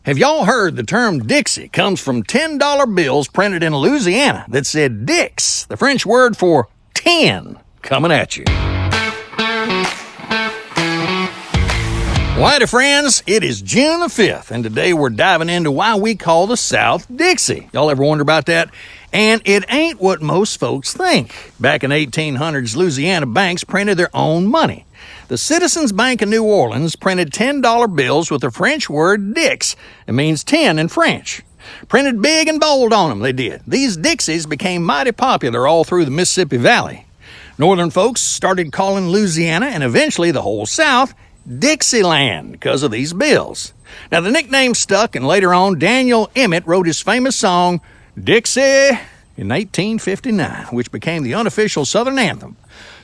Have y'all heard the term Dixie comes from $10 bills printed in Louisiana that said Dix, the French word for 10, coming at you? Howdy, friends. It is June the 5th, and today we're diving into why we call the South Dixie. Y'all ever wonder about that? And it ain't what most folks think. Back in 1800s, Louisiana banks printed their own money. The Citizens Bank of New Orleans printed $10 bills with the French word Dix. It means 10 in French. Printed big and bold on them, they did. These Dixies became mighty popular all through the Mississippi Valley. Northern folks started calling Louisiana and eventually the whole South Dixieland because of these bills. Now, the nickname stuck, and later on, Daniel Emmett wrote his famous song, Dixie, in 1859, which became the unofficial Southern anthem.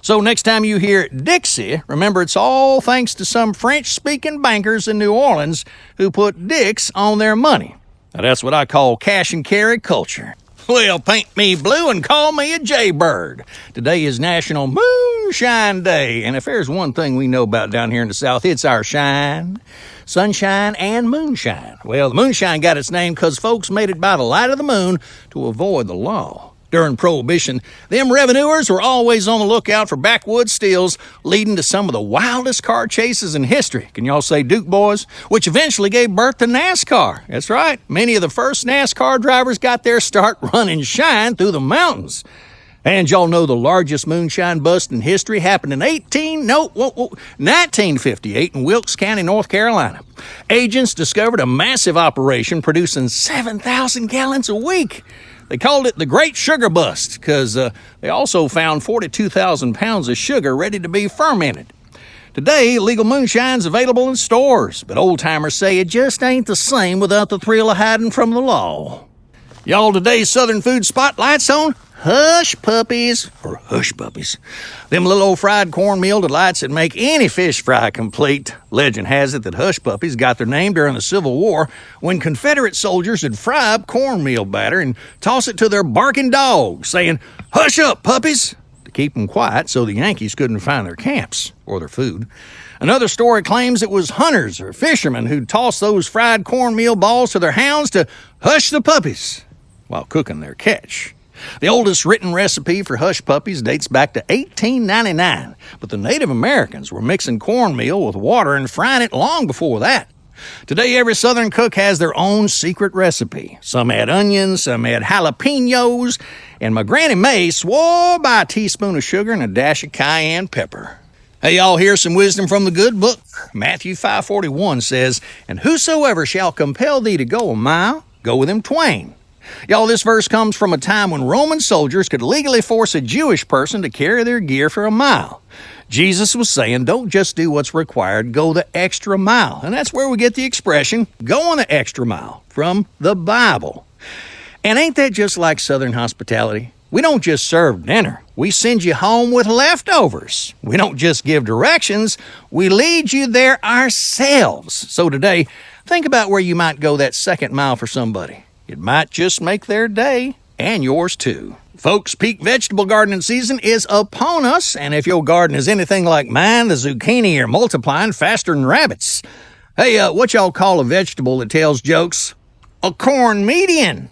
So next time you hear Dixie, remember it's all thanks to some French-speaking bankers in New Orleans who put Dix on their money. Now, that's what I call cash and carry culture. Well, paint me blue and call me a jaybird. Today is National Moonshine Day, and if there's one thing we know about down here in the South, it's our shine, sunshine, and moonshine. Well, the moonshine got its name because folks made it by the light of the moon to avoid the law. During Prohibition, them revenuers were always on the lookout for backwoods steals, leading to some of the wildest car chases in history. Can y'all say Duke boys? Which eventually gave birth to NASCAR. That's right. Many of the first NASCAR drivers got their start running shine through the mountains. And y'all know the largest moonshine bust in history happened in 1958 in Wilkes County, North Carolina. Agents discovered a massive operation producing 7,000 gallons a week. They called it the Great Sugar Bust because they also found 42,000 pounds of sugar ready to be fermented. Today, legal moonshine's available in stores, but old-timers say it just ain't the same without the thrill of hiding from the law. Y'all, today's Southern food spotlight's on Hush Puppies, or Hush Puppies. Them little old fried cornmeal delights that make any fish fry complete. Legend has it that Hush Puppies got their name during the Civil War when Confederate soldiers would fry up cornmeal batter and toss it to their barking dogs, saying, "Hush up, puppies," to keep them quiet so the Yankees couldn't find their camps or their food. Another story claims it was hunters or fishermen who'd toss those fried cornmeal balls to their hounds to hush the puppies while cooking their catch. The oldest written recipe for hush puppies dates back to 1899, but the Native Americans were mixing cornmeal with water and frying it long before that. Today, every Southern cook has their own secret recipe. Some add onions, some add jalapenos, and my Granny May swore by a teaspoon of sugar and a dash of cayenne pepper. Hey, y'all, here's some wisdom from the good book. Matthew 5:41 says, "And whosoever shall compel thee to go a mile, go with him twain." Y'all, this verse comes from a time when Roman soldiers could legally force a Jewish person to carry their gear for a mile. Jesus was saying, don't just do what's required, go the extra mile. And that's where we get the expression, going the extra mile, from the Bible. And ain't that just like Southern hospitality? We don't just serve dinner. We send you home with leftovers. We don't just give directions. We lead you there ourselves. So today, think about where you might go that second mile for somebody. It might just make their day, and yours too. Folks, peak vegetable gardening season is upon us, and if your garden is anything like mine, the zucchini are multiplying faster than rabbits. Hey, what y'all call a vegetable that tells jokes? A corn median.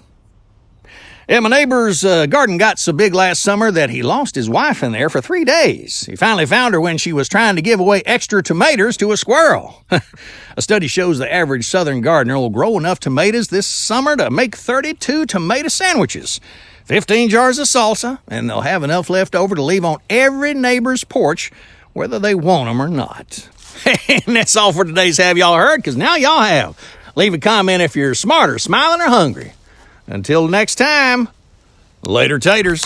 Yeah, my neighbor's garden got so big last summer that he lost his wife in there for 3 days. He finally found her when she was trying to give away extra tomatoes to a squirrel. A study shows the average Southern gardener will grow enough tomatoes this summer to make 32 tomato sandwiches, 15 jars of salsa, and they'll have enough left over to leave on every neighbor's porch, whether they want them or not. And that's all for today's Have Y'all Heard? Because now y'all have. Leave a comment if you're smarter, smiling, or hungry. Until next time, later taters.